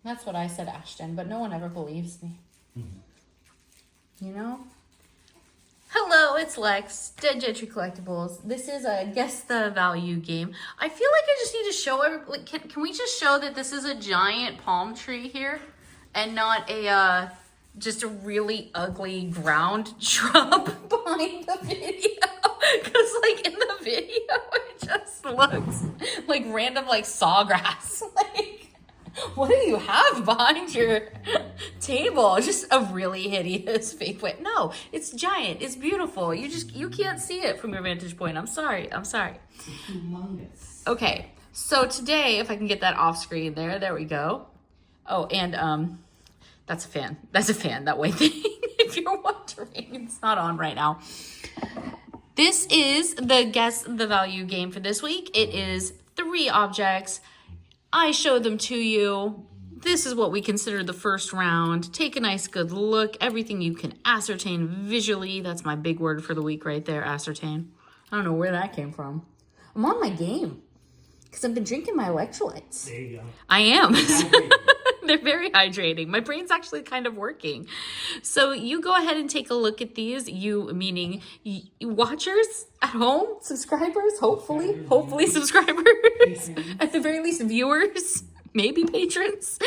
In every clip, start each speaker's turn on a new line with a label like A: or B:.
A: That's what I said, Ashton, but no one ever believes me. You know? Hello, it's Lex, Dead Gentry Collectibles. This is a guess the value game. I feel like I just need to show everybody, can we just show that this is a giant palm tree here and not a, just a really ugly ground shrub behind the video? Because like in the video, it just looks like random like sawgrass. Like, what do you have behind your table? Just a really hideous fake plant. No, it's giant. It's beautiful. You can't see it from your vantage point. I'm sorry.
B: It's humongous.
A: Okay, so today, if I can get that off screen there we go. Oh, and that's a fan. That's a fan, that white thing. If you're wondering, it's not on right now. This is the guess the value game for this week. It is 3 objects. I show them to you. This is what we consider the first round. Take a nice good look. Everything you can ascertain visually. That's my big word for the week right there, ascertain. I don't know where that came from. I'm on my game because I've been drinking my electrolytes.
B: There you go.
A: I am. They're very hydrating. My brain's actually kind of working. So you go ahead and take a look at these. You, meaning watchers at home, subscribers, hopefully subscribers, at the very least viewers, maybe patrons,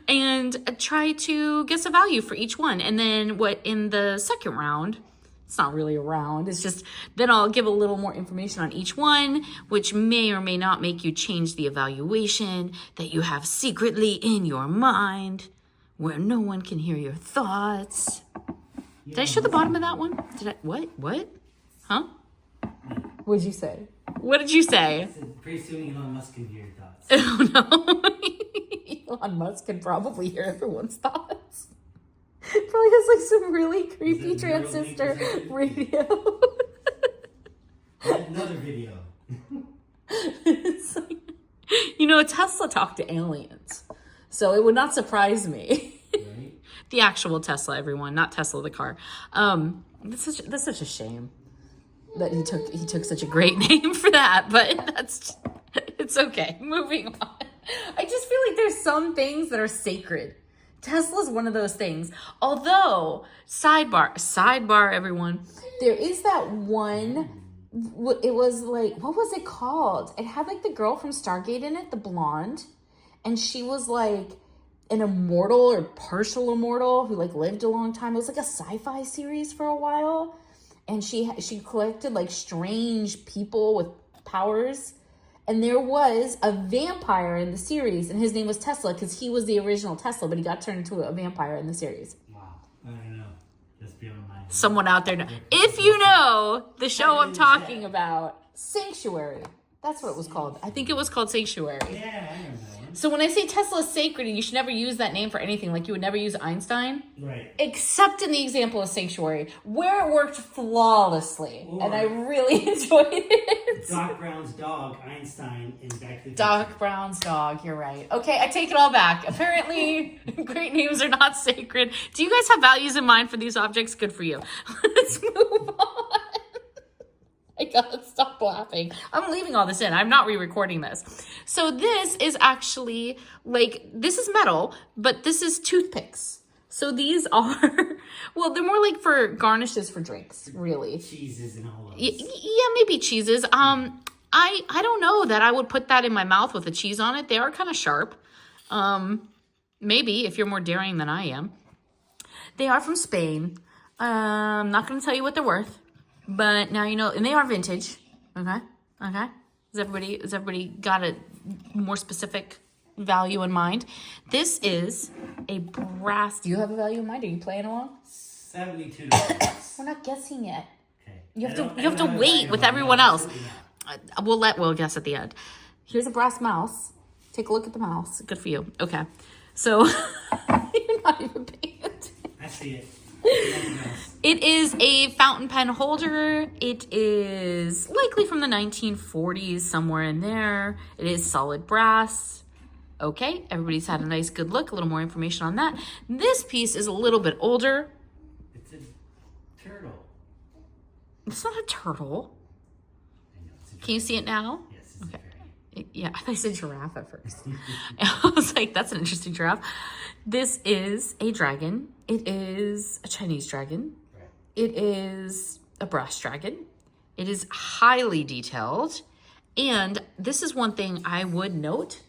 A: and try to guess a value for each one. And then what in the second round, it's not really a round, it's just, then I'll give a little more information on each one, which may or may not make you change the evaluation that you have secretly in your mind, where no one can hear your thoughts. Did I show the bottom of that one? Did I, what? Huh? What did you say? What did you say?
B: Pretty soon Elon Musk can hear your thoughts.
A: Oh no. Elon Musk can probably hear everyone's thoughts. Probably has like some really creepy transistor radio.
B: Another video.
A: It's like, you know, Tesla talked to aliens, so it would not surprise me.
B: Right?
A: The actual Tesla, everyone, not Tesla the car. That's such a shame that he took such a great name for that, but it's okay. Moving on. I just feel like there's some things that are sacred. Tesla's one of those things. Although, sidebar, everyone, there is that one, it was like, what was it called? It had like the girl from Stargate in it, the blonde, and she was like an immortal or partial immortal who like lived a long time. It was like a sci-fi series for a while, and she collected like strange people with powers. And there was a vampire in the series, and his name was Tesla because he was the original Tesla, but he got turned into a vampire in the series.
B: Wow. I don't know. Just beyond my head.
A: Someone out there, if you know the show I'm talking about, Sanctuary. That's what it was called. I think it was called Sanctuary.
B: Yeah, I remember that one.
A: So when I say Tesla is sacred, you should never use that name for anything. Like you would never use Einstein.
B: Right.
A: Except in the example of Sanctuary, where it worked flawlessly.
B: Or
A: and I really enjoyed it.
B: Doc Brown's dog, Einstein, in Back to the Future.
A: Doc Brown's dog, you're right. Okay, I take it all back. Apparently, great names are not sacred. Do you guys have values in mind for these objects? Good for you. Let's move on. I gotta stop laughing. I'm leaving all this in. I'm not re-recording this. So this is actually like, this is metal, but this is toothpicks. So these are, well, they're more like for garnishes for drinks, really.
B: Cheeses and all those.
A: Yeah, maybe cheeses. I don't know that I would put that in my mouth with a cheese on it. They are kind of sharp. Maybe if you're more daring than I am. They are from Spain. I'm not going to tell you what they're worth. But now you know, and they are vintage. Okay. Has everybody got a more specific value in mind? This is a brass. Do you have a value in mind? Are you playing along?
B: $72.
A: We're not guessing yet.
B: Okay.
A: You have to wait with everyone else. We'll let Will guess at the end. Here's a brass mouse. Take a look at the mouse. Good for you. Okay. So you're not even paying attention.
B: I see it.
A: It is a fountain pen holder. It is likely from the 1940s, somewhere in there. It is solid brass. Okay, everybody's had a nice good look. A little more information on that. This piece is a little bit older.
B: It's a turtle.
A: It's not a turtle.
B: I know, it's a
A: Can you see it now?
B: Yes, it's
A: Okay.
B: a
A: Yeah, I thought you said giraffe at first. I was like, that's an interesting giraffe. This is a dragon. It is a Chinese dragon.
B: Right.
A: It is a brass dragon. It is highly detailed. And this is one thing I would note.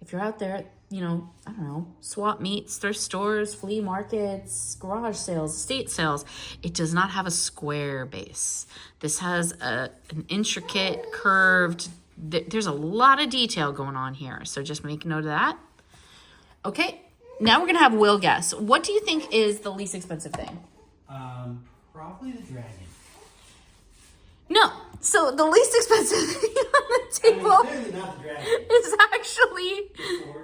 A: If you're out there, you know, I don't know, swap meets, thrift stores, flea markets, garage sales, estate sales, it does not have a square base. This has an intricate, curved, there's a lot of detail going on here. So just make note of that. Okay, now we're going to have Will guess. What do you think is the least expensive thing?
B: Probably the dragon.
A: No. So the least expensive thing on the table
B: Clearly not the dragon.
A: is actually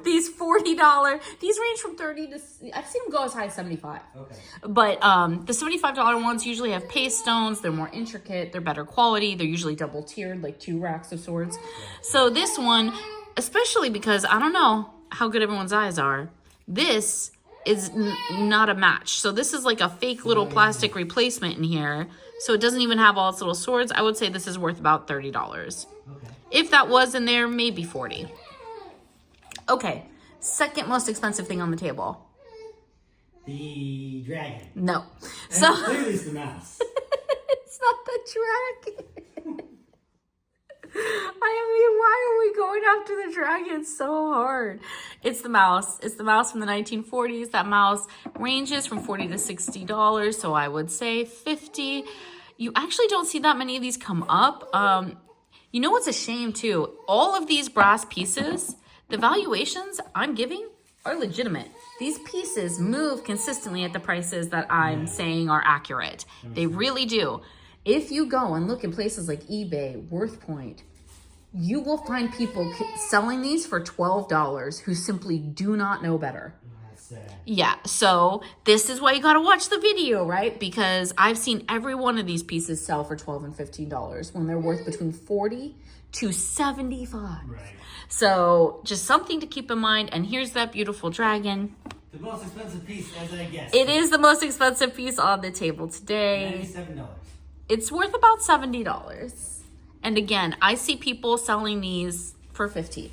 A: these $40. These range from 30 to, I've seen them go as high as 75.
B: Okay.
A: But the $75 ones usually have paste stones. They're more intricate. They're better quality. They're usually double tiered, like 2 racks of swords. So this one, especially because I don't know how good everyone's eyes are, this is not a match. So this is like a fake little plastic replacement in here. So it doesn't even have all its little swords. I would say this is worth about $30.
B: Okay.
A: If that was in there, maybe 40. Okay, second most expensive thing on the table.
B: The dragon.
A: No.
B: And
A: So
B: clearly it's the mouse.
A: it's not the dragon. I mean, why are we going after the dragon so hard? It's the mouse. It's the mouse from the 1940s. That mouse ranges from $40 to $60. So I would say 50. You actually don't see that many of these come up. You know what's a shame too? All of these brass pieces, the valuations I'm giving are legitimate. These pieces move consistently at the prices that I'm saying are accurate. They really do. If you go and look in places like eBay, WorthPoint, you will find people selling these for $12 who simply do not know better.
B: That's sad.
A: Yeah, so this is why you gotta watch the video, right? Because I've seen every one of these pieces sell for $12 and $15 when they're worth between $40 to $75.
B: Right.
A: So just something to keep in mind. And here's that beautiful dragon.
B: The most expensive piece, as I guessed.
A: It is the most expensive piece on the table today.
B: $97.
A: It's worth about $70. And again, I see people selling these for $15.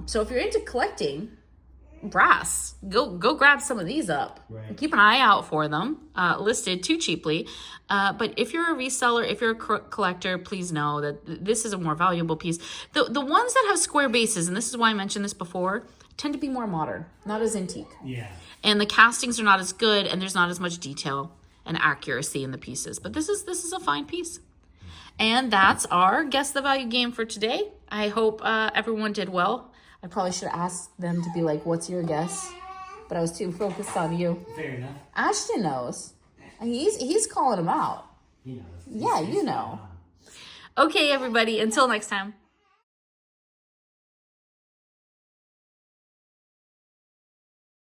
A: So if you're into collecting brass, go grab some of these up.
B: Right.
A: And keep an eye out for them, listed too cheaply. But if you're a reseller, if you're a collector, please know that this is a more valuable piece. The ones that have square bases, and this is why I mentioned this before, tend to be more modern, not as antique.
B: Yeah.
A: And the castings are not as good, and there's not as much detail and accuracy in the pieces. But this is a fine piece. And that's our Guess the Value game for today. I hope everyone did well. I probably should have asked them to be like, what's your guess? But I was too focused on you.
B: Fair enough.
A: Ashton knows. And he's calling them out.
B: He knows.
A: Yeah, you know. Okay, everybody. Until next time.